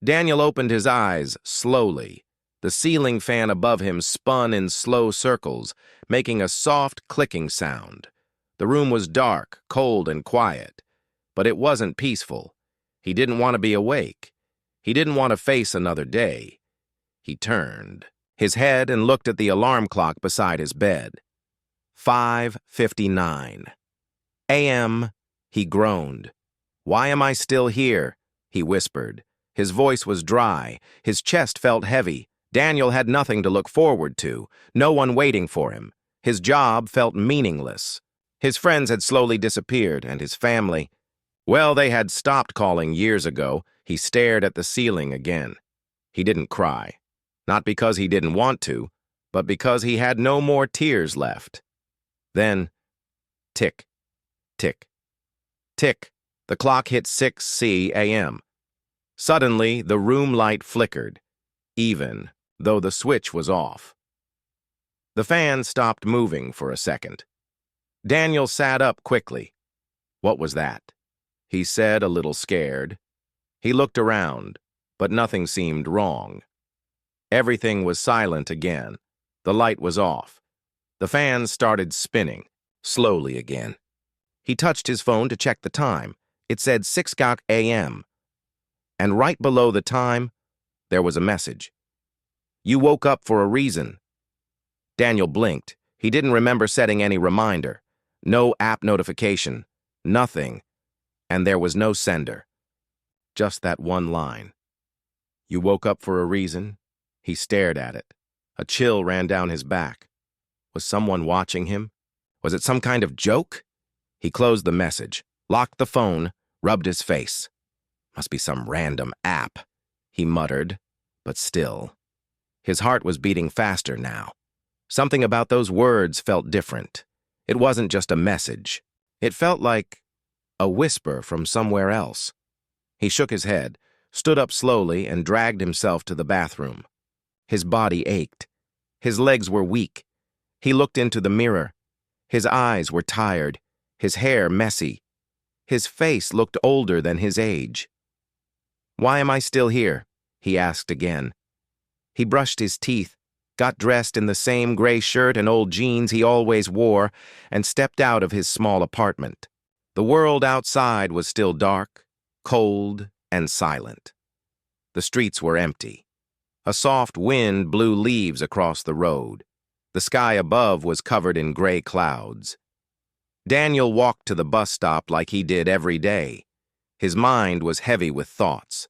Daniel opened his eyes slowly. The ceiling fan above him spun in slow circles, making a soft clicking sound. The room was dark, cold, and quiet, but it wasn't peaceful. He didn't want to be awake. He didn't want to face another day. He turned his head and looked at the alarm clock beside his bed. 5:59 a.m., he groaned. "Why am I still here?" he whispered. His voice was dry. His chest felt heavy. Daniel had nothing to look forward to, no one waiting for him. His job felt meaningless. His friends had slowly disappeared, and his family, well, they had stopped calling years ago. He stared at the ceiling again. He didn't cry. Not because he didn't want to, but because he had no more tears left. Then, tick, tick, tick. The clock hit 6 a.m. Suddenly, the room light flickered, even though the switch was off. The fan stopped moving for a second. Daniel sat up quickly. "What was that?" he said, a little scared. He looked around, but nothing seemed wrong. Everything was silent again. The light was off. The fan started spinning, slowly again. He touched his phone to check the time. It said 6 a.m. And right below the time, there was a message. "You woke up for a reason." Daniel blinked. He didn't remember setting any reminder. No app notification. Nothing. And there was no sender. Just that one line. "You woke up for a reason?" He stared at it. A chill ran down his back. Was someone watching him? Was it some kind of joke? He closed the message, locked the phone, rubbed his face. "Must be some random app," he muttered, but still. His heart was beating faster now. Something about those words felt different. It wasn't just a message. It felt like a whisper from somewhere else. He shook his head, stood up slowly, and dragged himself to the bathroom. His body ached. His legs were weak. He looked into the mirror. His eyes were tired, his hair messy. His face looked older than his age. "Why am I still here?" he asked again. He brushed his teeth, got dressed in the same gray shirt and old jeans he always wore, and stepped out of his small apartment. The world outside was still dark, cold, and silent. The streets were empty. A soft wind blew leaves across the road. The sky above was covered in gray clouds. Daniel walked to the bus stop like he did every day. His mind was heavy with thoughts.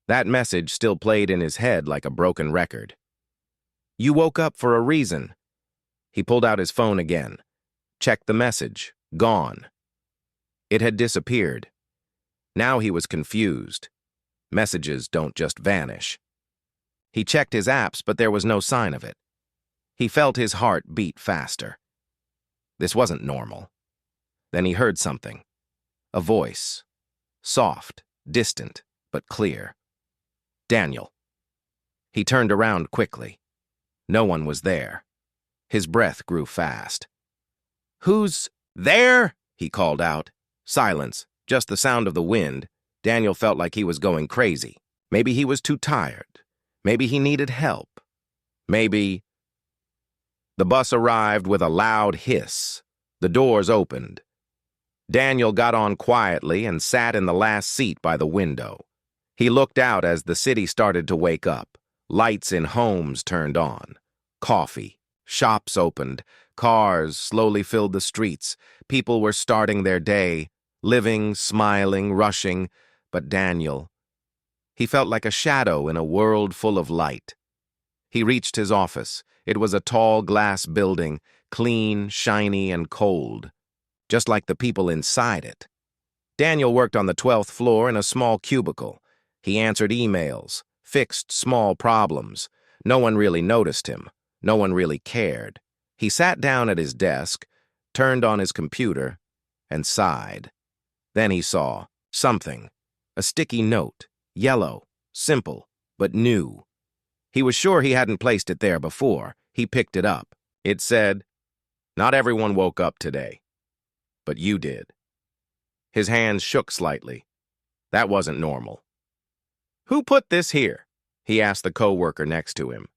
That message still played in his head like a broken record. "You woke up for a reason." He pulled out his phone again. Checked the message. Gone. It had disappeared. Now he was confused. Messages don't just vanish. He checked his apps, but there was no sign of it. He felt his heart beat faster. This wasn't normal. Then he heard something. A voice. Soft, distant, but clear. "Daniel." He turned around quickly. No one was there. His breath grew fast. "Who's there?" he called out. Silence, just the sound of the wind. Daniel felt like he was going crazy. Maybe he was too tired. Maybe he needed help. Maybe... The bus arrived with a loud hiss. The doors opened. Daniel got on quietly and sat in the last seat by the window. He looked out as the city started to wake up. Lights in homes turned on. Coffee. Shops opened. Cars slowly filled the streets. People were starting their day, living, smiling, rushing. But Daniel, he felt like a shadow in a world full of light. He reached his office. It was a tall glass building, clean, shiny, and cold, just like the people inside it. Daniel worked on the 12th floor in a small cubicle. He answered emails, fixed small problems. No one really noticed him. No one really cared. He sat down at his desk, turned on his computer, and sighed. Then he saw something. A sticky note, yellow, simple, but new. He was sure he hadn't placed it there before. He picked it up. It said, "Not everyone woke up today, but you did." His hands shook slightly. That wasn't normal. Who put this here? He asked the coworker next to him.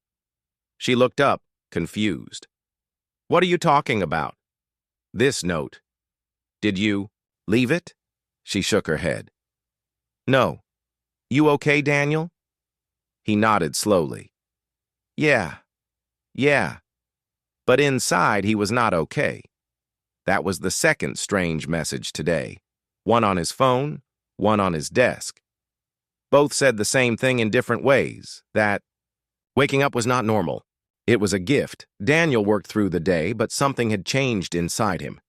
She looked up, confused. What are you talking about? This note. Did you leave it? She shook her head. No. You okay, Daniel? He nodded slowly. Yeah. But inside he was not okay. That was the second strange message today. One on his phone, one on his desk. Both said the same thing in different ways, that waking up was not normal. It was a gift. Daniel worked through the day, but something had changed inside him.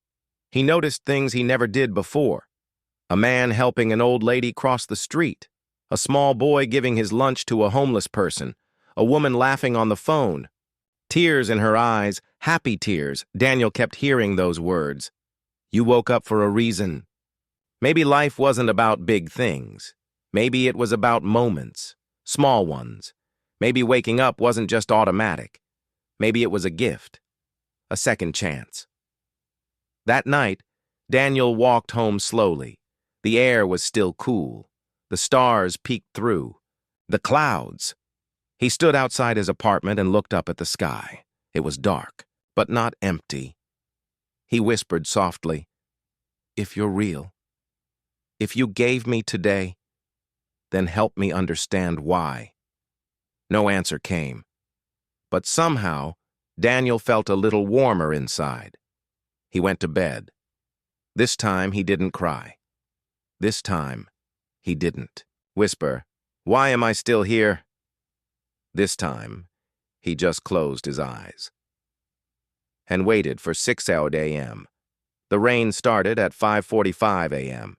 He noticed things he never did before. A man helping an old lady cross the street. A small boy giving his lunch to a homeless person. A woman laughing on the phone. Tears in her eyes, happy tears. Daniel kept hearing those words. You woke up for a reason. Maybe life wasn't about big things. Maybe it was about moments, small ones. Maybe waking up wasn't just automatic. Maybe it was a gift, a second chance. That night, Daniel walked home slowly. The air was still cool. The stars peeked through. The clouds. He stood outside his apartment and looked up at the sky. It was dark, but not empty. He whispered softly, If you're real, if you gave me today, then help me understand why. No answer came. But somehow, Daniel felt a little warmer inside. He went to bed. This time, he didn't cry. This time, he didn't whisper, Why am I still here? This time, he just closed his eyes and waited for 6 a.m. The rain started at 5:45 a.m.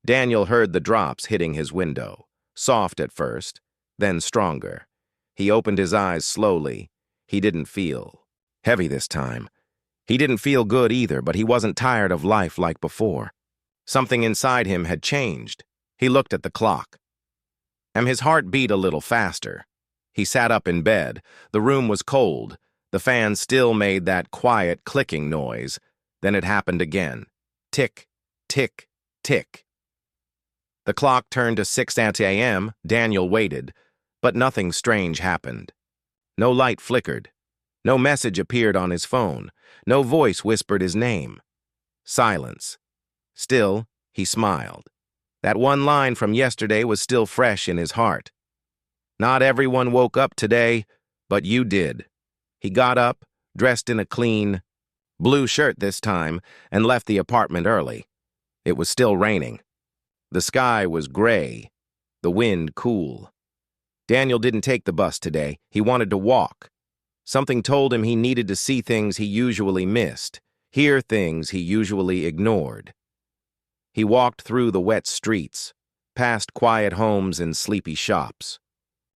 Daniel heard the drops hitting his window, soft at first, then stronger. He opened his eyes slowly. He didn't feel heavy this time. He didn't feel good either, but he wasn't tired of life like before. Something inside him had changed. He looked at the clock. And his heart beat a little faster. He sat up in bed. The room was cold. The fan still made that quiet clicking noise. Then it happened again. Tick, tick, tick. The clock turned to 6 a.m. Daniel waited, but nothing strange happened. No light flickered. No message appeared on his phone. No voice whispered his name. Silence. Still, he smiled. That one line from yesterday was still fresh in his heart. Not everyone woke up today, but you did. He got up, dressed in a clean, blue shirt this time, and left the apartment early. It was still raining. The sky was gray, the wind cool. Daniel didn't take the bus today. He wanted to walk. Something told him he needed to see things he usually missed, hear things he usually ignored. He walked through the wet streets, past quiet homes and sleepy shops.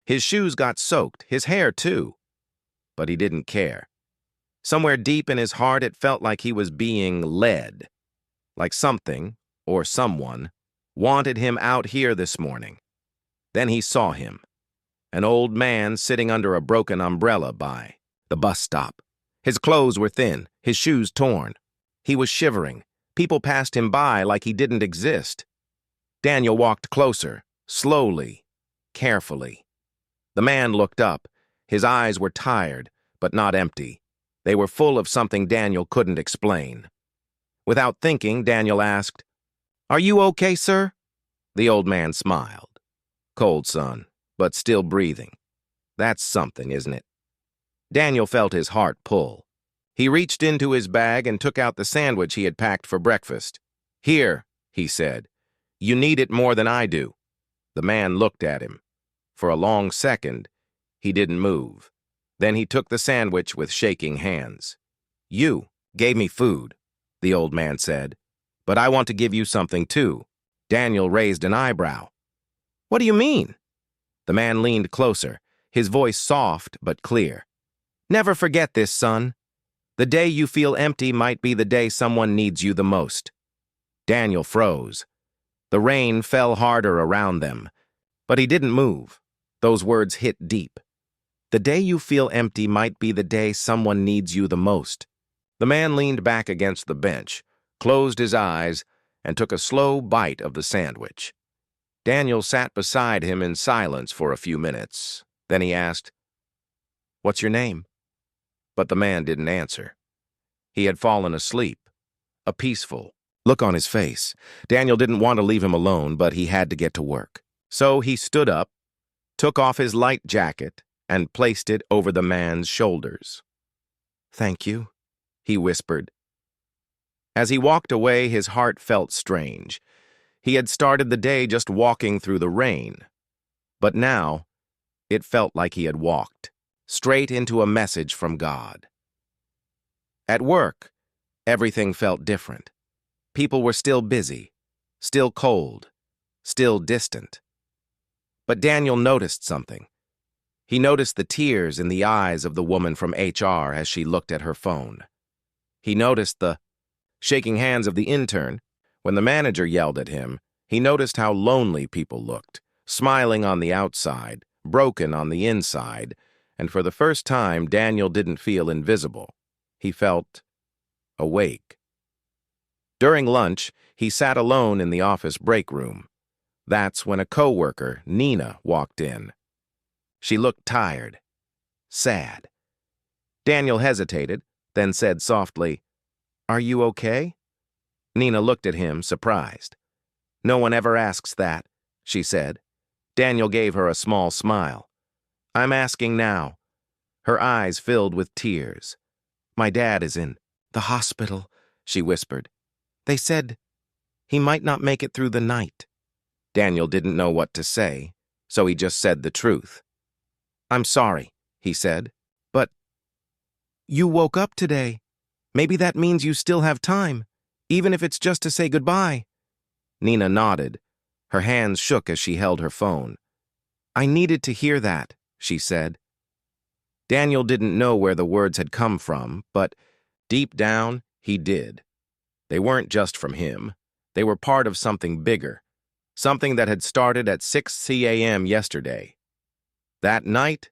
His shoes got soaked, his hair too. But he didn't care. Somewhere deep in his heart it felt like he was being led. Like something, or someone, wanted him out here this morning. Then he saw him. An old man sitting under a broken umbrella by the bus stop. His clothes were thin, his shoes torn. He was shivering. People passed him by like he didn't exist. Daniel walked closer, slowly, carefully. The man looked up. His eyes were tired, but not empty. They were full of something Daniel couldn't explain. Without thinking, Daniel asked, "Are you okay, sir?" The old man smiled. "Cold, son, but still breathing. That's something, isn't it?" Daniel felt his heart pull. He reached into his bag and took out the sandwich he had packed for breakfast. "Here," he said. "You need it more than I do." The man looked at him. For a long second, he didn't move. Then he took the sandwich with shaking hands. "You gave me food," the old man said. "But I want to give you something too." Daniel raised an eyebrow. "What do you mean?" The man leaned closer, his voice soft but clear. "Never forget this, son. The day you feel empty might be the day someone needs you the most." Daniel froze. The rain fell harder around them, but he didn't move. Those words hit deep. The day you feel empty might be the day someone needs you the most. The man leaned back against the bench, closed his eyes, and took a slow bite of the sandwich. Daniel sat beside him in silence for a few minutes. Then he asked, "What's your name?" But the man didn't answer. He had fallen asleep, a peaceful look on his face. Daniel didn't want to leave him alone, but he had to get to work. So he stood up, took off his light jacket, and placed it over the man's shoulders. "Thank you," he whispered. As he walked away, his heart felt strange. He had started the day just walking through the rain. But now, it felt like he had walked straight into a message from God. At work, everything felt different. People were still busy, still cold, still distant. But Daniel noticed something. He noticed the tears in the eyes of the woman from HR as she looked at her phone. He noticed the shaking hands of the intern. When the manager yelled at him, he noticed how lonely people looked, smiling on the outside, broken on the inside, and for the first time, Daniel didn't feel invisible. He felt awake. During lunch, he sat alone in the office break room. That's when a coworker, Nina, walked in. She looked tired, sad. Daniel hesitated, then said softly, "Are you okay?" Nina looked at him, surprised. "No one ever asks that," she said. Daniel gave her a small smile. "I'm asking now." Her eyes filled with tears. "My dad is in the hospital," she whispered. "They said he might not make it through the night." Daniel didn't know what to say, so he just said the truth. "I'm sorry," he said, "but you woke up today. Maybe that means you still have time, even if it's just to say goodbye." Nina nodded. Her hands shook as she held her phone. "I needed to hear that," she said. Daniel didn't know where the words had come from, but deep down, he did. They weren't just from him. They were part of something bigger, something that had started at 6 a.m. yesterday. That night,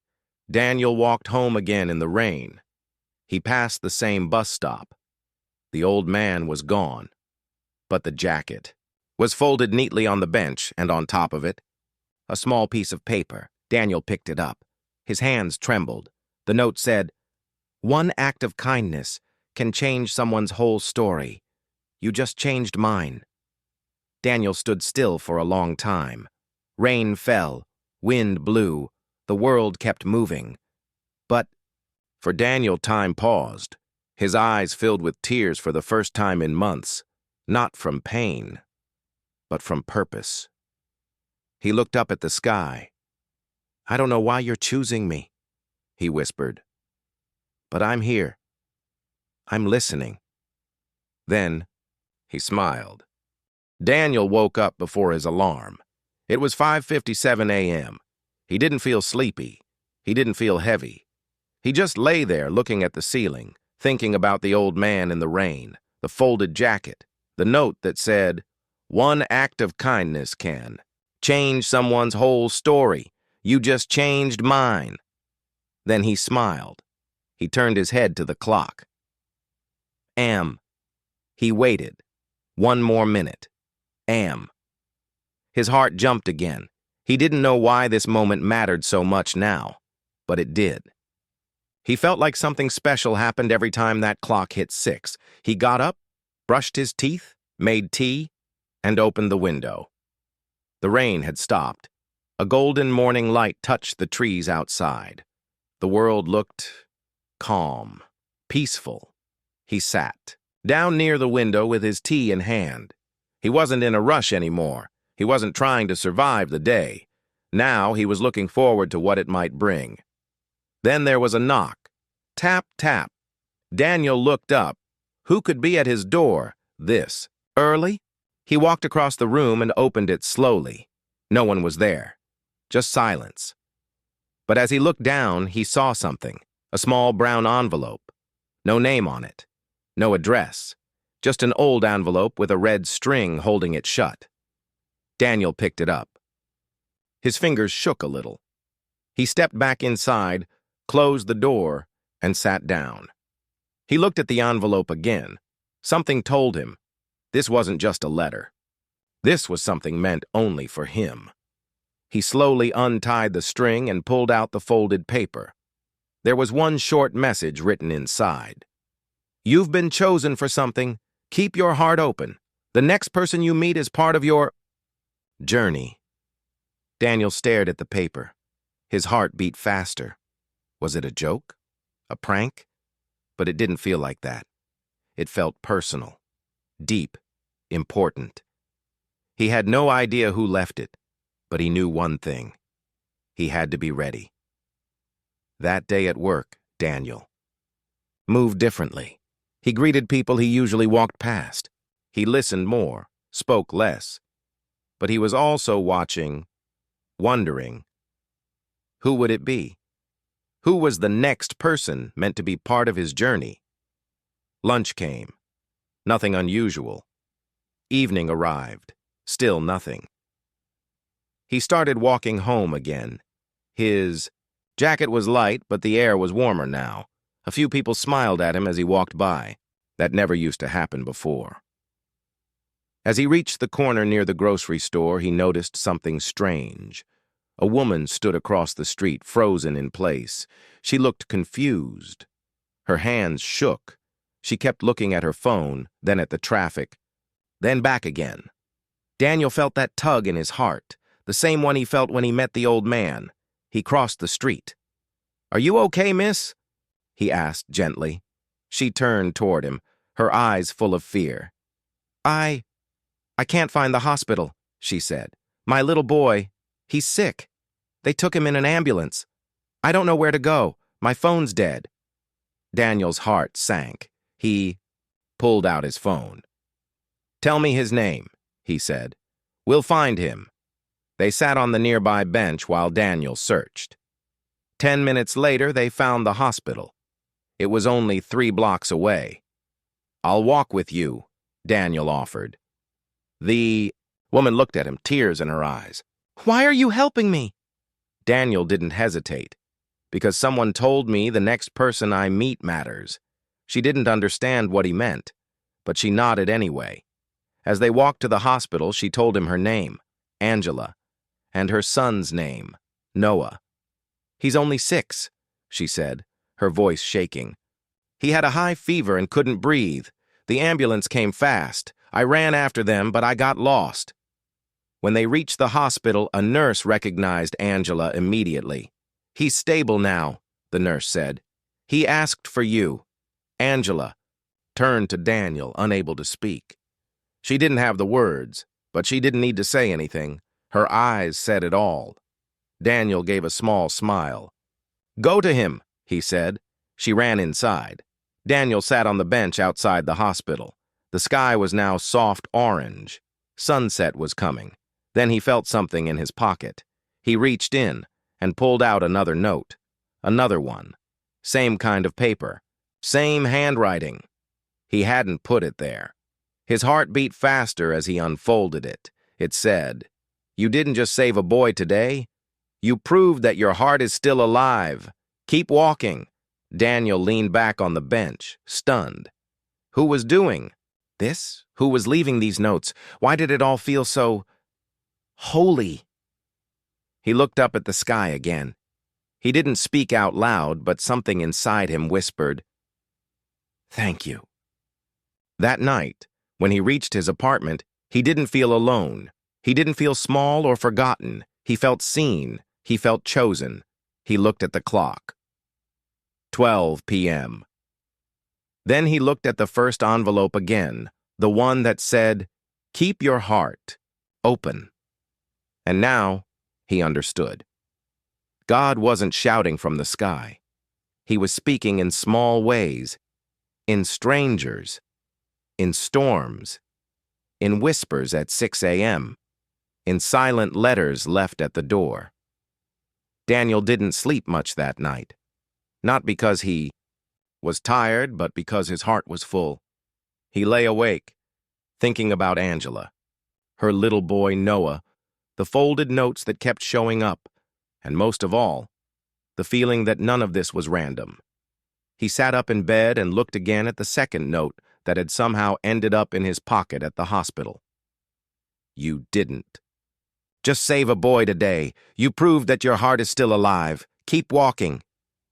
Daniel walked home again in the rain. He passed the same bus stop. The old man was gone, but the jacket was folded neatly on the bench, and on top of it, a small piece of paper. Daniel picked it up. His hands trembled. The note said, "One act of kindness can change someone's whole story. You just changed mine." Daniel stood still for a long time. Rain fell, wind blew, the world kept moving. But for Daniel, time paused. His eyes filled with tears for the first time in months, not from pain, but from purpose. He looked up at the sky. "I don't know why you're choosing me," he whispered. "But I'm here. I'm listening." Then he smiled. Daniel woke up before his alarm. It was 5:57 a.m. He didn't feel sleepy. He didn't feel heavy. He just lay there looking at the ceiling, thinking about the old man in the rain, the folded jacket, the note that said, "One act of kindness can change someone's whole story. You just changed mine." Then he smiled. He turned his head to the clock. He waited. One more minute. His heart jumped again. He didn't know why this moment mattered so much now, but it did. He felt like something special happened every time that clock hit 6. He got up, brushed his teeth, made tea, and opened the window. The rain had stopped. A golden morning light touched the trees outside. The world looked calm, peaceful. He sat down near the window with his tea in hand. He wasn't in a rush anymore. He wasn't trying to survive the day. Now he was looking forward to what it might bring. Then there was a knock. Tap, tap. Daniel looked up. Who could be at his door this early? He walked across the room and opened it slowly. No one was there. Just silence. But as he looked down, he saw something. A small brown envelope. No name on it. No address. Just an old envelope with a red string holding it shut. Daniel picked it up. His fingers shook a little. He stepped back inside, closed the door, and sat down. He looked at the envelope again. Something told him this wasn't just a letter. This was something meant only for him. He slowly untied the string and pulled out the folded paper. There was one short message written inside. "You've been chosen for something. Keep your heart open. The next person you meet is part of your journey." Daniel stared at the paper. His heart beat faster. Was it a joke? A prank? But it didn't feel like that. It felt personal, deep, important. He had no idea who left it, but he knew one thing. He had to be ready. That day at work, Daniel moved differently. He greeted people he usually walked past. He listened more, spoke less. But he was also watching, wondering, who would it be? Who was the next person meant to be part of his journey? Lunch came. Nothing unusual. Evening arrived. Still nothing. He started walking home again. His jacket was light, but the air was warmer now. A few people smiled at him as he walked by. That never used to happen before. As he reached the corner near the grocery store, he noticed something strange. A woman stood across the street, frozen in place. She looked confused. Her hands shook. She kept looking at her phone, then at the traffic, then back again. Daniel felt that tug in his heart, the same one he felt when he met the old man. He crossed the street. "Are you okay, miss?" he asked gently. She turned toward him, her eyes full of fear. I can't find the hospital," she said. "My little boy, he's sick. They took him in an ambulance. I don't know where to go. My phone's dead." Daniel's heart sank. He pulled out his phone. "Tell me his name," he said. "We'll find him." They sat on the nearby bench while Daniel searched. 10 minutes later, they found the hospital. It was only 3 blocks away. "I'll walk with you," Daniel offered. The woman looked at him, tears in her eyes. "Why are you helping me?" Daniel didn't hesitate. "Because someone told me the next person I meet matters." She didn't understand what he meant, but she nodded anyway. As they walked to the hospital, she told him her name, Angela, and her son's name, Noah. "He's only 6, she said, her voice shaking. "He had a high fever and couldn't breathe. The ambulance came fast. I ran after them, but I got lost." When they reached the hospital, a nurse recognized Angela immediately. "He's stable now," the nurse said. "He asked for you." Angela turned to Daniel, unable to speak. She didn't have the words, but she didn't need to say anything. Her eyes said it all. Daniel gave a small smile. "Go to him," he said. She ran inside. Daniel sat on the bench outside the hospital. The sky was now soft orange. Sunset was coming. Then he felt something in his pocket. He reached in and pulled out another note. Another one. Same kind of paper. Same handwriting. He hadn't put it there. His heart beat faster as he unfolded it. It said, "You didn't just save a boy today. You proved that your heart is still alive. Keep walking." Daniel leaned back on the bench, stunned. Who was doing this? Who was leaving these notes? Why did it all feel so holy? He looked up at the sky again. He didn't speak out loud, but something inside him whispered, "Thank you." That night, when he reached his apartment, he didn't feel alone. He didn't feel small or forgotten. He felt seen. He felt chosen. He looked at the clock. 12 p.m. Then he looked at the first envelope again, the one that said, "Keep your heart open." And now he understood. God wasn't shouting from the sky. He was speaking in small ways, in strangers, in storms, in whispers at 6 a.m., in silent letters left at the door. Daniel didn't sleep much that night, not because he was tired, but because his heart was full. He lay awake, thinking about Angela, her little boy Noah, the folded notes that kept showing up, and most of all, the feeling that none of this was random. He sat up in bed and looked again at the second note that had somehow ended up in his pocket at the hospital. You didn't. Just save a boy today. You proved that your heart is still alive. Keep walking.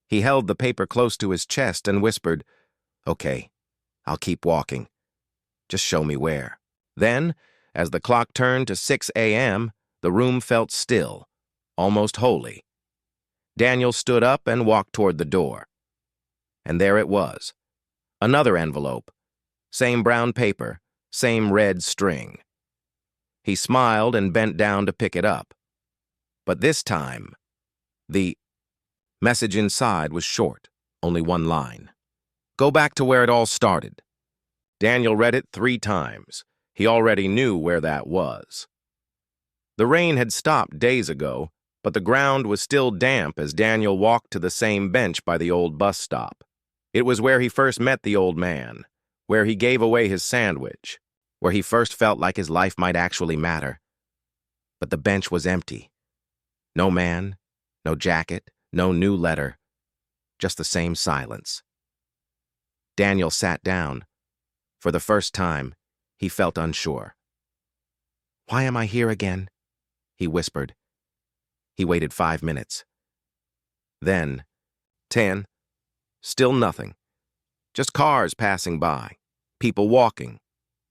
He held the paper close to his chest and whispered, "Okay, I'll keep walking. Just show me where." Then, as the clock turned to 6 a.m., the room felt still, almost holy. Daniel stood up and walked toward the door. And there it was. Another envelope. Same brown paper, same red string. He smiled and bent down to pick it up. But this time, the message inside was short, only one line. "Go back to where it all started." Daniel read it 3 times. He already knew where that was. The rain had stopped days ago, but the ground was still damp as Daniel walked to the same bench by the old bus stop. It was where he first met the old man, where he gave away his sandwich, where he first felt like his life might actually matter. But the bench was empty. No man, no jacket, no new letter, just the same silence. Daniel sat down. For the first time, he felt unsure. "Why am I here again?" he whispered. He waited 5 minutes. Then, 10. Still nothing. Just cars passing by, people walking,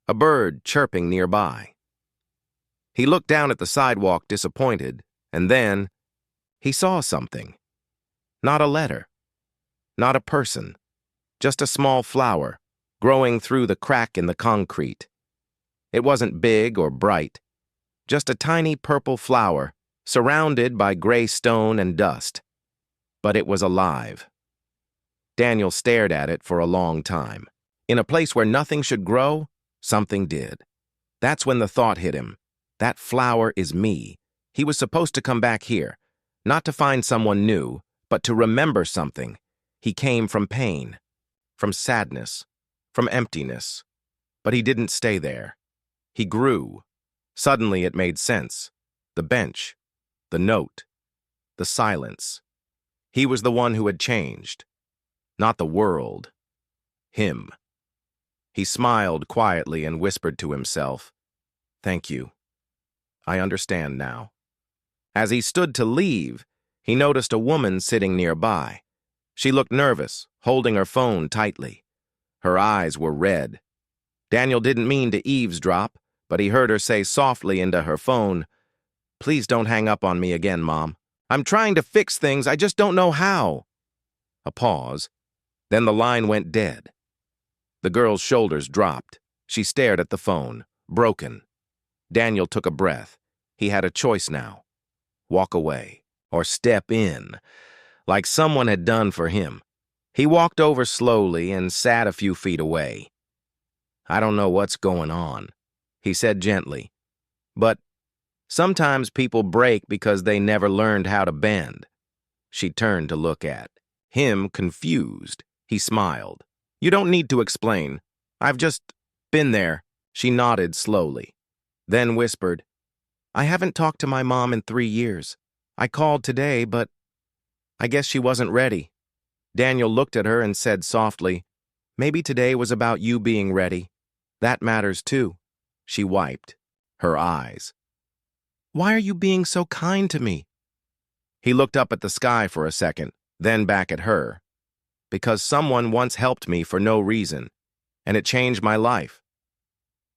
a bird chirping nearby. He looked down at the sidewalk disappointed, and then he saw something. Not a letter, not a person, just a small flower growing through the crack in the concrete. It wasn't big or bright, just a tiny purple flower surrounded by gray stone and dust. But it was alive. Daniel stared at it for a long time. In a place where nothing should grow, something did. That's when the thought hit him. That flower is me. He was supposed to come back here, not to find someone new, but to remember something. He came from pain, from sadness, from emptiness. But he didn't stay there. He grew. Suddenly it made sense. The bench, the note, the silence. He was the one who had changed. Not the world. Him. He smiled quietly and whispered to himself, "Thank you. I understand now." As he stood to leave, he noticed a woman sitting nearby. She looked nervous, holding her phone tightly. Her eyes were red. Daniel didn't mean to eavesdrop, but he heard her say softly into her phone, "Please don't hang up on me again, Mom. I'm trying to fix things, I just don't know how." A pause. Then the line went dead. The girl's shoulders dropped. She stared at the phone, broken. Daniel took a breath. He had a choice now. Walk away, or step in, like someone had done for him. He walked over slowly and sat a few feet away. "I don't know what's going on," he said gently. "But sometimes people break because they never learned how to bend." She turned to look at him, confused. He smiled. "You don't need to explain. I've just been there." She nodded slowly, then whispered, "I haven't talked to my mom in 3 years. I called today, but I guess she wasn't ready." Daniel looked at her and said softly, "Maybe today was about you being ready. That matters too." She wiped her eyes. "Why are you being so kind to me?" He looked up at the sky for a second, then back at her. "Because someone once helped me for no reason, and it changed my life."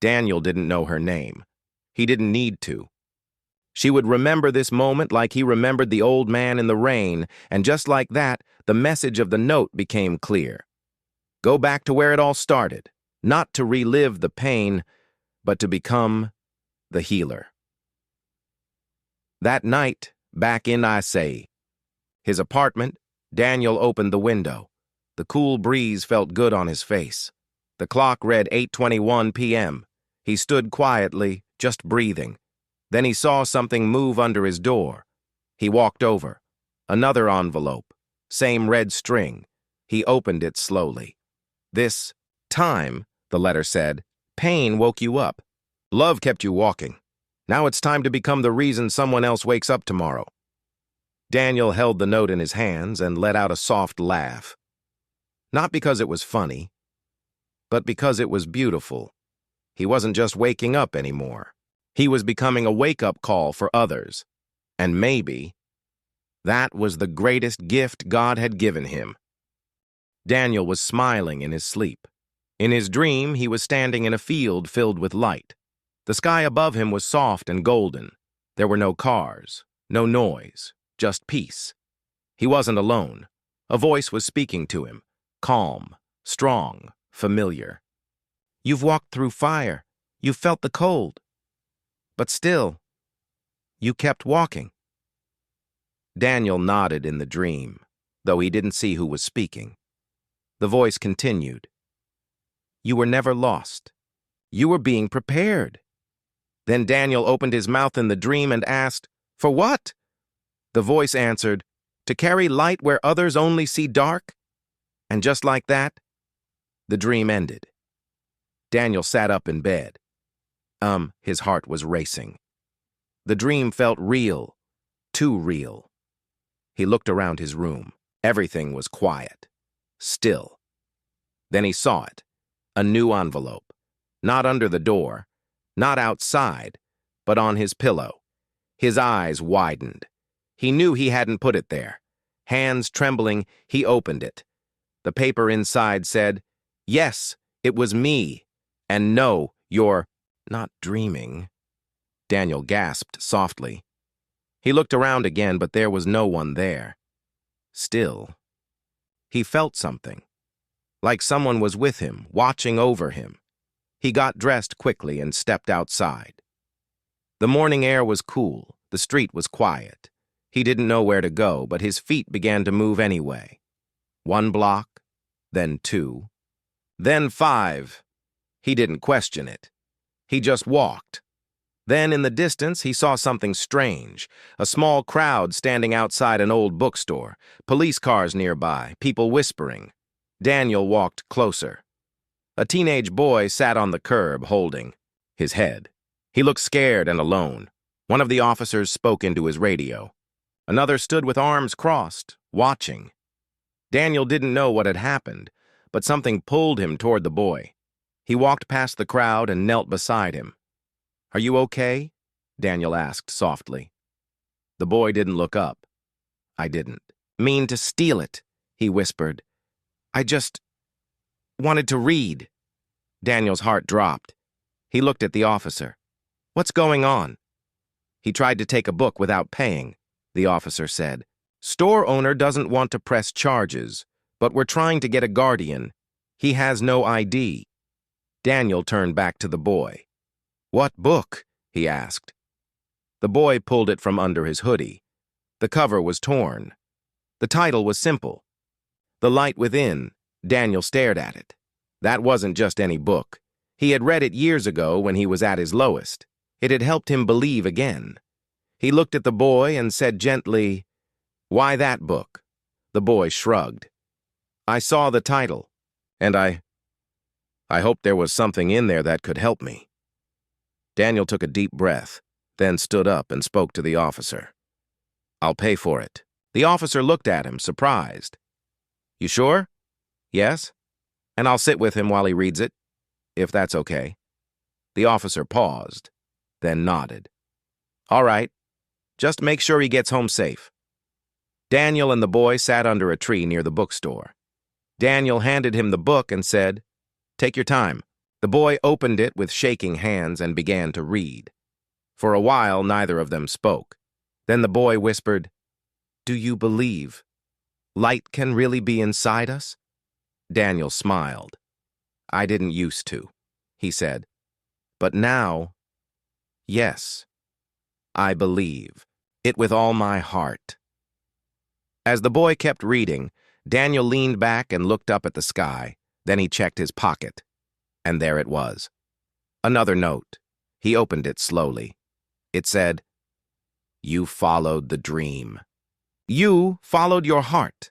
Daniel didn't know her name. He didn't need to. She would remember this moment like he remembered the old man in the rain, and just like that, the message of the note became clear. Go back to where it all started, not to relive the pain, but to become the healer. That night, back in his apartment, Daniel opened the window. The cool breeze felt good on his face. The clock read 8:21 p.m. He stood quietly, just breathing. Then he saw something move under his door. He walked over. Another envelope, same red string. He opened it slowly. "This time," the letter said, "pain woke you up. Love kept you walking. Now it's time to become the reason someone else wakes up tomorrow." Daniel held the note in his hands and let out a soft laugh. Not because it was funny, but because it was beautiful. He wasn't just waking up anymore. He was becoming a wake-up call for others. And maybe that was the greatest gift God had given him. Daniel was smiling in his sleep. In his dream, he was standing in a field filled with light. The sky above him was soft and golden. There were no cars, no noise, just peace. He wasn't alone. A voice was speaking to him, calm, strong, familiar. You've walked through fire. You felt the cold. But still, you kept walking. Daniel nodded in the dream, though he didn't see who was speaking. The voice continued. You were never lost. You were being prepared. Then Daniel opened his mouth in the dream and asked, For what? The voice answered, To carry light where others only see dark. And just like that, the dream ended. Daniel sat up in bed. His heart was racing. The dream felt real, too real. He looked around his room. Everything was quiet, still. Then he saw it, a new envelope, not under the door, not outside, but on his pillow. His eyes widened. He knew he hadn't put it there. Hands trembling, he opened it. The paper inside said, Yes, it was me. And no, you're not dreaming. Daniel gasped softly. He looked around again, but there was no one there. Still, he felt something, like someone was with him, watching over him. He got dressed quickly and stepped outside. The morning air was cool, the street was quiet. He didn't know where to go, but his feet began to move anyway. 1 block, then 2, then 5. He didn't question it. He just walked. Then in the distance, he saw something strange, a small crowd standing outside an old bookstore, police cars nearby, people whispering. Daniel walked closer. A teenage boy sat on the curb, holding his head. He looked scared and alone. One of the officers spoke into his radio. Another stood with arms crossed, watching. Daniel didn't know what had happened, but something pulled him toward the boy. He walked past the crowd and knelt beside him. Are you okay? Daniel asked softly. The boy didn't look up. I didn't mean to steal it, he whispered. I just wanted to read. Daniel's heart dropped. He looked at the officer. What's going on? He tried to take a book without paying, the officer said. Store owner doesn't want to press charges, but we're trying to get a guardian. He has no ID. Daniel turned back to the boy. What book? He asked. The boy pulled it from under his hoodie. The cover was torn. The title was simple. The Light Within. Daniel stared at it. That wasn't just any book. He had read it years ago when he was at his lowest. It had helped him believe again. He looked at the boy and said gently, Why that book? The boy shrugged. I saw the title, and I hoped there was something in there that could help me. Daniel took a deep breath, then stood up and spoke to the officer. I'll pay for it. The officer looked at him, surprised. You sure? Yes. And I'll sit with him while he reads it, if that's okay. The officer paused, then nodded. All right. Just make sure he gets home safe. Daniel and the boy sat under a tree near the bookstore. Daniel handed him the book and said, Take your time. The boy opened it with shaking hands and began to read. For a while, neither of them spoke. Then the boy whispered, Do you believe light can really be inside us? Daniel smiled. I didn't used to, he said. But now, yes, I believe it with all my heart. As the boy kept reading, Daniel leaned back and looked up at the sky. Then he checked his pocket. And there it was. Another note. He opened it slowly. It said, You followed the dream. You followed your heart.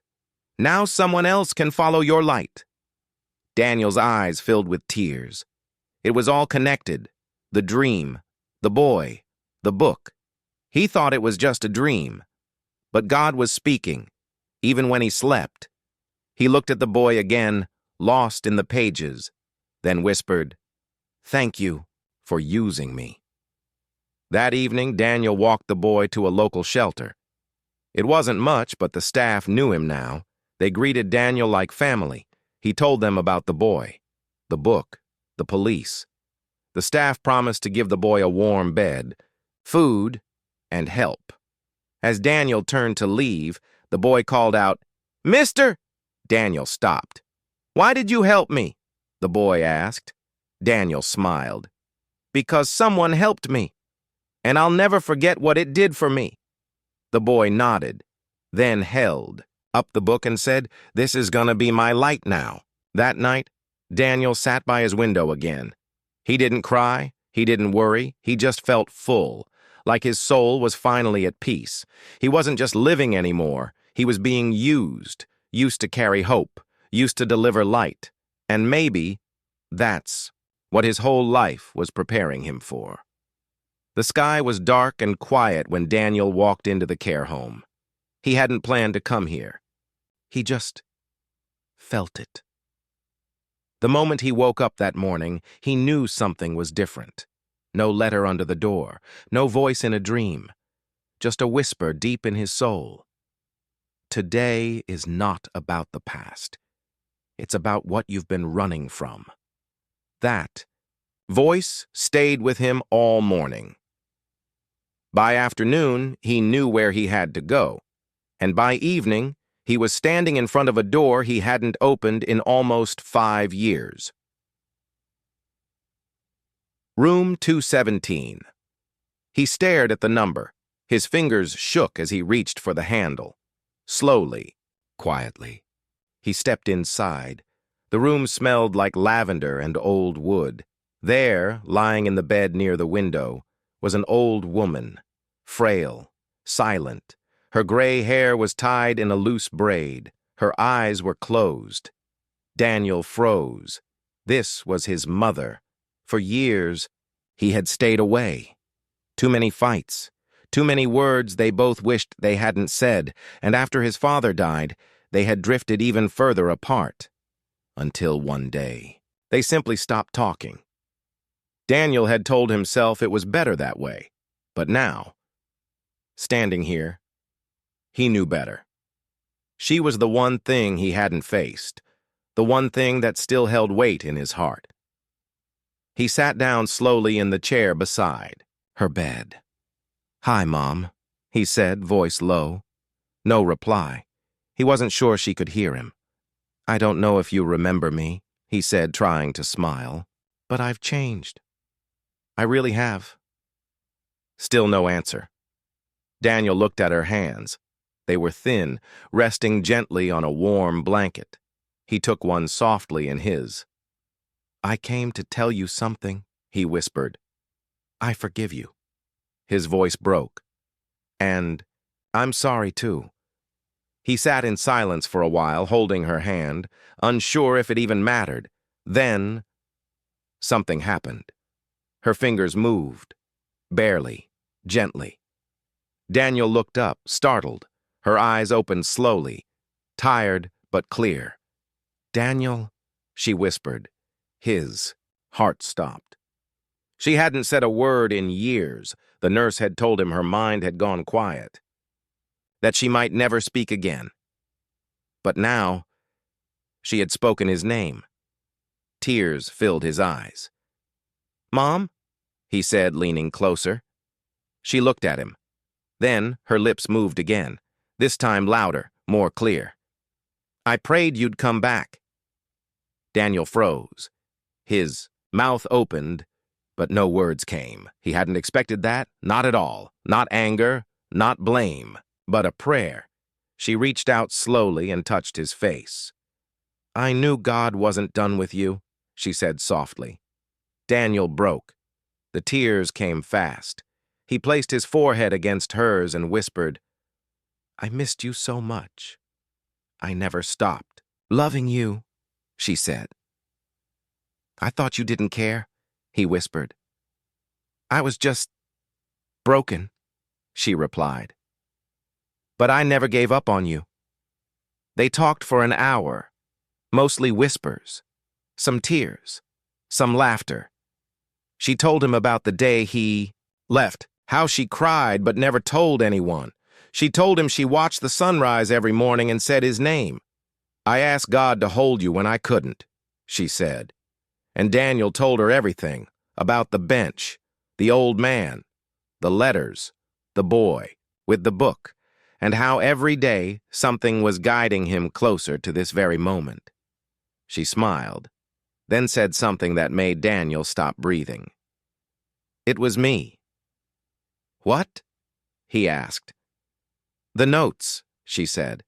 Now someone else can follow your light. Daniel's eyes filled with tears. It was all connected. The dream, the boy, the book. He thought it was just a dream. But God was speaking, even when he slept. He looked at the boy again, lost in the pages, then whispered, Thank you for using me. That evening, Daniel walked the boy to a local shelter. It wasn't much, but the staff knew him now. They greeted Daniel like family. He told them about the boy, the book, the police. The staff promised to give the boy a warm bed, food, and help. As Daniel turned to leave, the boy called out, "Mister!" Daniel stopped. "Why did you help me?" the boy asked. Daniel smiled. "Because someone helped me, and I'll never forget what it did for me." The boy nodded, then held up the book and said, "This is gonna be my light now." That night, Daniel sat by his window again. He didn't cry, he didn't worry, he just felt full, like his soul was finally at peace. He wasn't just living anymore, he was being used to carry hope, used to deliver light. And maybe that's what his whole life was preparing him for. The sky was dark and quiet when Daniel walked into the care home. He hadn't planned to come here. He just felt it. The moment he woke up that morning, he knew something was different. No letter under the door, no voice in a dream, just a whisper deep in his soul. Today is not about the past. It's about what you've been running from. That voice stayed with him all morning. By afternoon, he knew where he had to go, and by evening, he was standing in front of a door he hadn't opened in almost 5 years. Room 217. He stared at the number. His fingers shook as he reached for the handle. Slowly, quietly, he stepped inside. The room smelled like lavender and old wood. There, lying in the bed near the window, was an old woman, frail, silent. Her gray hair was tied in a loose braid. Her eyes were closed. Daniel froze. This was his mother. For years, he had stayed away. Too many fights, too many words they both wished they hadn't said, and after his father died, they had drifted even further apart. Until one day, they simply stopped talking. Daniel had told himself it was better that way, but now, standing here, he knew better. She was the one thing he hadn't faced, the one thing that still held weight in his heart. He sat down slowly in the chair beside her bed. "Hi, Mom," he said, voice low. No reply. He wasn't sure she could hear him. "I don't know if you remember me," he said, trying to smile, "but I've changed. I really have." Still no answer. Daniel looked at her hands. They were thin, resting gently on a warm blanket. He took one softly in his. "I came to tell you something," he whispered. "I forgive you." His voice broke. "And I'm sorry, too." He sat in silence for a while, holding her hand, unsure if it even mattered. Then, something happened. Her fingers moved, barely, gently. Daniel looked up, startled. Her eyes opened slowly, tired but clear. "Daniel," she whispered. His heart stopped. She hadn't said a word in years. The nurse had told him her mind had gone quiet, that she might never speak again. But now, she had spoken his name. Tears filled his eyes. "Mom?" he said, leaning closer. She looked at him. Then her lips moved again, this time louder, more clear. "I prayed you'd come back." Daniel froze. His mouth opened, but no words came. He hadn't expected that, not at all. Not anger, not blame, but a prayer. She reached out slowly and touched his face. "I knew God wasn't done with you," she said softly. Daniel broke. The tears came fast. He placed his forehead against hers and whispered, "I missed you so much. I never stopped loving you," she said. "I thought you didn't care," he whispered. "I was just broken," she replied. "But I never gave up on you." They talked for an hour, mostly whispers, some tears, some laughter. She told him about the day he left How she cried but never told anyone. She told him she watched the sunrise every morning and said his name. "I asked God to hold you when I couldn't," she said. And Daniel told her everything about the bench, the old man, the letters, the boy with the book, and how every day something was guiding him closer to this very moment. She smiled, then said something that made Daniel stop breathing. "It was me." "What?" he asked. "The notes," she said.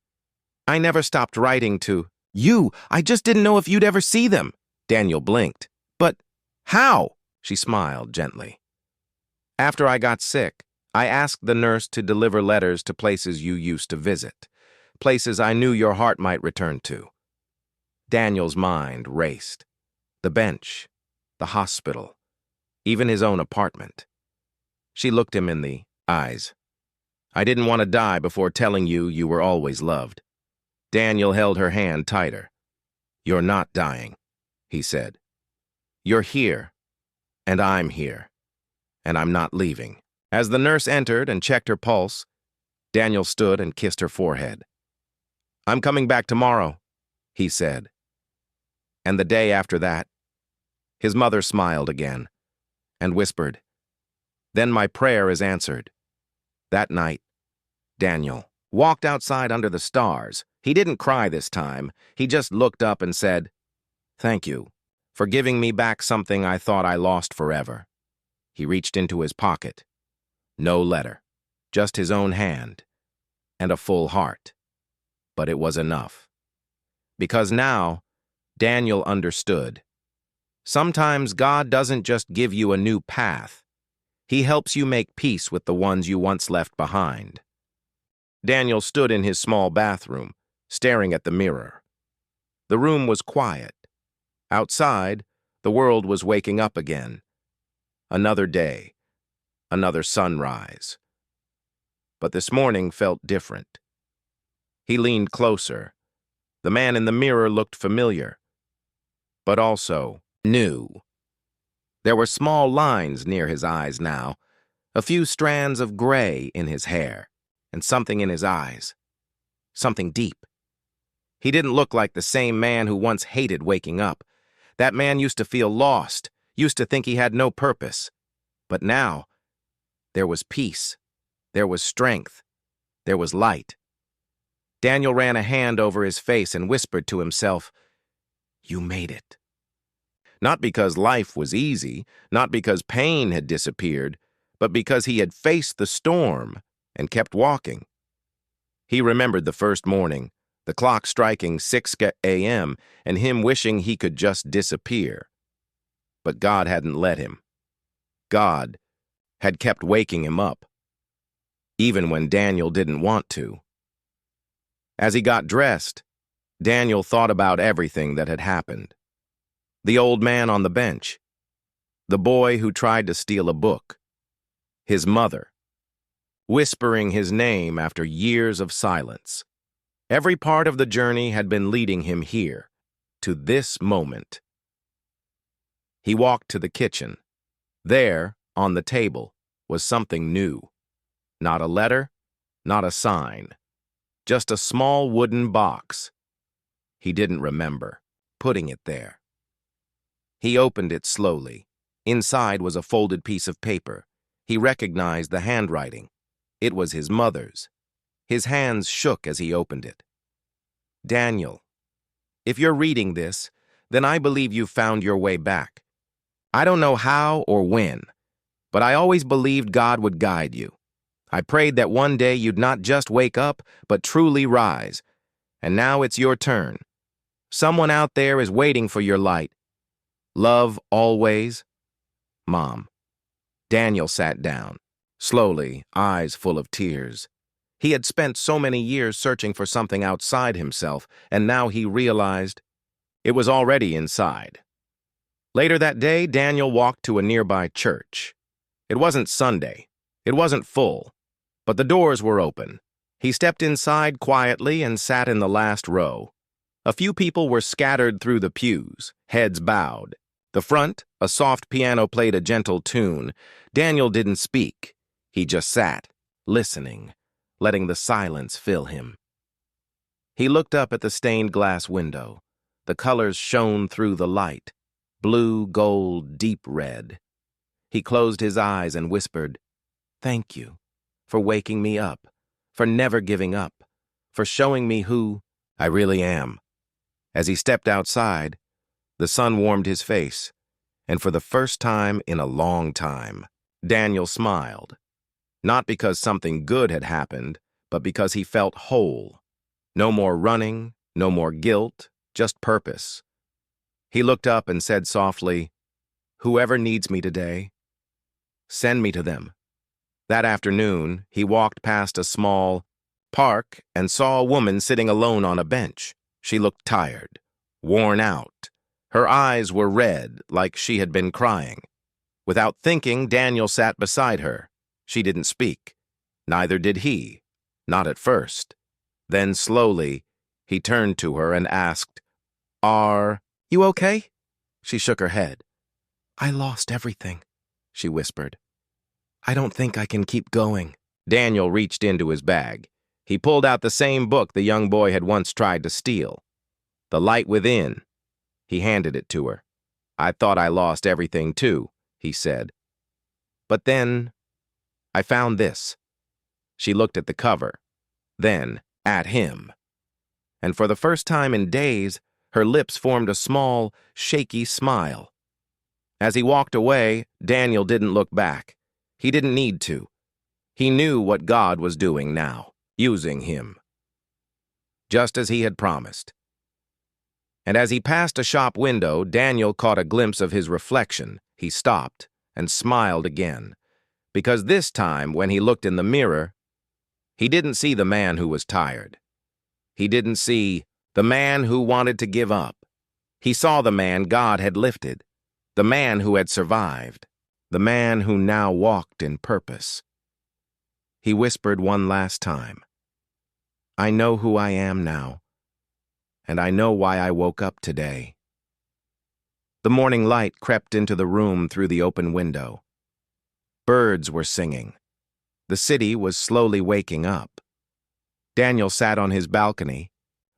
"I never stopped writing to you. I just didn't know if you'd ever see them." Daniel blinked. "But how?" She smiled gently. "After I got sick, I asked the nurse to deliver letters to places you used to visit, places I knew your heart might return to." Daniel's mind raced. The bench, the hospital, even his own apartment. She looked him in the eyes. "I didn't want to die before telling you you were always loved." Daniel held her hand tighter. "You're not dying," he said. "You're here, and I'm here, and I'm not leaving." As the nurse entered and checked her pulse, Daniel stood and kissed her forehead. "I'm coming back tomorrow," he said. And the day after that, his mother smiled again and whispered, "Then my prayer is answered." That night, Daniel walked outside under the stars. He didn't cry this time. He just looked up and said, "Thank you for giving me back something I thought I lost forever." He reached into his pocket. No letter, just his own hand and a full heart. But it was enough. Because now, Daniel understood. Sometimes God doesn't just give you a new path. He helps you make peace with the ones you once left behind. Daniel stood in his small bathroom, staring at the mirror. The room was quiet. Outside, the world was waking up again. Another day, another sunrise. But this morning felt different. He leaned closer. The man in the mirror looked familiar, but also new. There were small lines near his eyes now, a few strands of gray in his hair, and something in his eyes. Something deep. He didn't look like the same man who once hated waking up. That man used to feel lost, used to think he had no purpose. But now, there was peace. There was strength. There was light. Daniel ran a hand over his face and whispered to himself, "You made it." Not because life was easy, not because pain had disappeared, but because he had faced the storm and kept walking. He remembered the first morning, the clock striking 6 a.m., and him wishing he could just disappear. But God hadn't let him. God had kept waking him up, even when Daniel didn't want to. As he got dressed, Daniel thought about everything that had happened. The old man on the bench, the boy who tried to steal a book, his mother, whispering his name after years of silence. Every part of the journey had been leading him here, to this moment. He walked to the kitchen. There, on the table, was something new. Not a letter, not a sign, just a small wooden box. He didn't remember putting it there. He opened it slowly. Inside was a folded piece of paper. He recognized the handwriting. It was his mother's. His hands shook as he opened it. "Daniel, if you're reading this, then I believe you've found your way back. I don't know how or when, but I always believed God would guide you. I prayed that one day you'd not just wake up, but truly rise. And now it's your turn. Someone out there is waiting for your light. Love always, Mom." Daniel sat down, slowly, eyes full of tears. He had spent so many years searching for something outside himself, and now he realized it was already inside. Later that day, Daniel walked to a nearby church. It wasn't Sunday. It wasn't full, but the doors were open. He stepped inside quietly and sat in the last row. A few people were scattered through the pews, heads bowed. The front, a soft piano played a gentle tune. Daniel didn't speak. He just sat, listening, letting the silence fill him. He looked up at the stained glass window. The colors shone through the light, blue, gold, deep red. He closed his eyes and whispered, "Thank you for waking me up, for never giving up, for showing me who I really am." As he stepped outside, the sun warmed his face, and for the first time in a long time, Daniel smiled. Not because something good had happened, but because he felt whole. No more running, no more guilt, just purpose. He looked up and said softly, "Whoever needs me today, send me to them." That afternoon, he walked past a small park and saw a woman sitting alone on a bench. She looked tired, worn out. Her eyes were red, like she had been crying. Without thinking, Daniel sat beside her. She didn't speak. Neither did he, not at first. Then slowly, he turned to her and asked, "Are you okay?" She shook her head. "I lost everything," she whispered. "I don't think I can keep going." Daniel reached into his bag. He pulled out the same book the young boy had once tried to steal. "The Light Within." He handed it to her. "I thought I lost everything too," he said. "But then I found this." She looked at the cover, then at him. And for the first time in days, her lips formed a small, shaky smile. As he walked away, Daniel didn't look back. He didn't need to. He knew what God was doing now, using him, just as he had promised. And as he passed a shop window, Daniel caught a glimpse of his reflection. He stopped and smiled again, because this time, when he looked in the mirror, he didn't see the man who was tired. He didn't see the man who wanted to give up. He saw the man God had lifted, the man who had survived, the man who now walked in purpose. He whispered one last time, "I know who I am now, and I know why I woke up today." The morning light crept into the room through the open window. Birds were singing. The city was slowly waking up. Daniel sat on his balcony,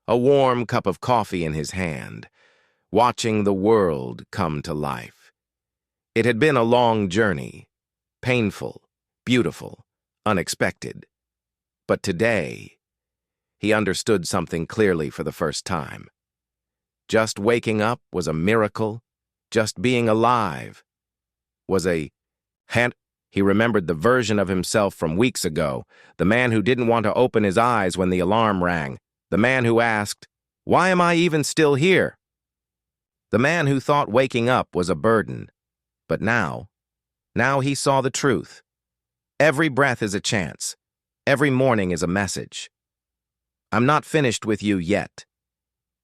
a warm cup of coffee in his hand, watching the world come to life. It had been a long journey, painful, beautiful, unexpected. But today, he understood something clearly for the first time. Just waking up was a miracle. Just being alive was a hand. He remembered the version of himself from weeks ago, the man who didn't want to open his eyes when the alarm rang, the man who asked, "Why am I even still here?" The man who thought waking up was a burden. But now he saw the truth. Every breath is a chance. Every morning is a message. "I'm not finished with you yet."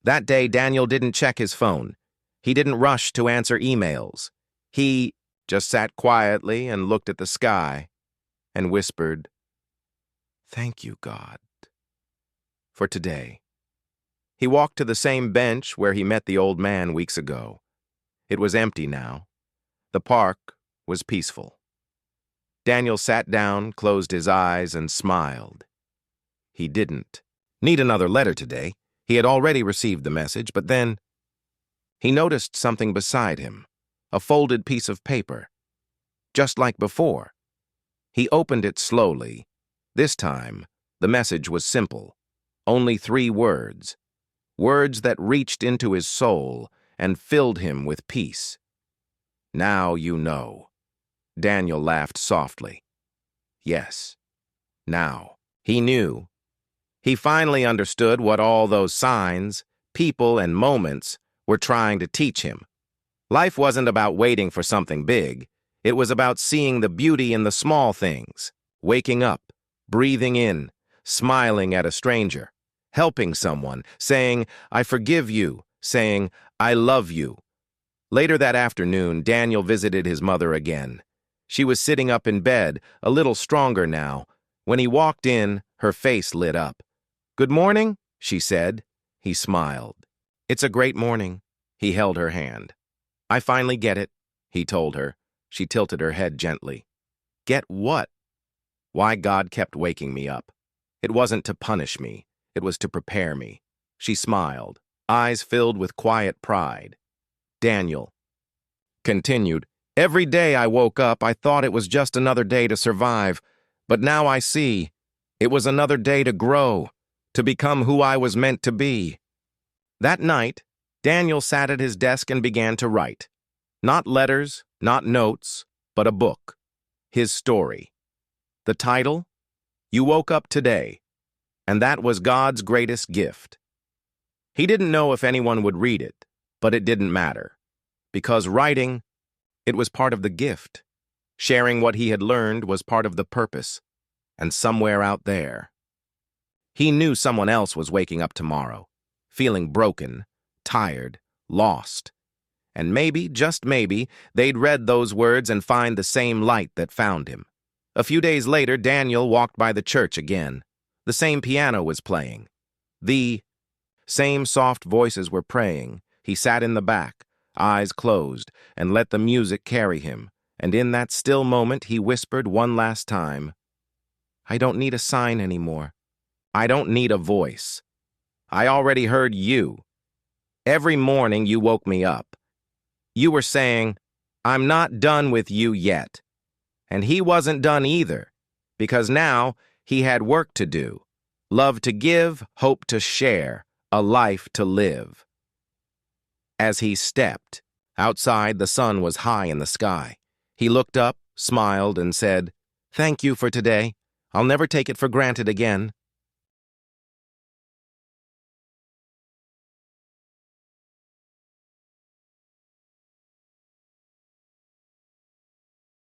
That day, Daniel didn't check his phone. He didn't rush to answer emails. He just sat quietly and looked at the sky and whispered, "Thank you, God, for today." He walked to the same bench where he met the old man weeks ago. It was empty now. The park was peaceful. Daniel sat down, closed his eyes, and smiled. He didn't need another letter today. He had already received the message, but then he noticed something beside him, a folded piece of paper, just like before. He opened it slowly. This time, the message was simple, only 3 words, words that reached into his soul and filled him with peace. "Now you know." Daniel laughed softly. Yes, now. He knew. He finally understood what all those signs, people, and moments were trying to teach him. Life wasn't about waiting for something big. It was about seeing the beauty in the small things, waking up, breathing in, smiling at a stranger, helping someone, saying, "I forgive you," saying, "I love you." Later that afternoon, Daniel visited his mother again. She was sitting up in bed, a little stronger now. When he walked in, her face lit up. "Good morning," she said. He smiled. "It's a great morning." He held her hand. "I finally get it," he told her. She tilted her head gently. "Get what?" Why God kept waking me up. It wasn't to punish me. It was to prepare me. She smiled, eyes filled with quiet pride. Daniel continued, every day I woke up, I thought it was just another day to survive. But now I see, it was another day to grow, to become who I was meant to be. That night, Daniel sat at his desk and began to write. Not letters, not notes, but a book. His story. The title? You Woke Up Today. And that was God's greatest gift. He didn't know if anyone would read it, but it didn't matter. Because writing, it was part of the gift. Sharing what he had learned was part of the purpose. And somewhere out there, he knew someone else was waking up tomorrow, feeling broken, tired, lost. And maybe, just maybe, they'd read those words and find the same light that found him. A few days later, Daniel walked by the church again. The same piano was playing. The same soft voices were praying. He sat in the back, eyes closed, and let the music carry him. And in that still moment, he whispered one last time, I don't need a sign anymore. I don't need a voice. I already heard you. Every morning you woke me up. You were saying, I'm not done with you yet. And he wasn't done either, because now he had work to do, love to give, hope to share, a life to live. As he stepped, outside the sun was high in the sky. He looked up, smiled, and said, Thank you for today. I'll never take it for granted again.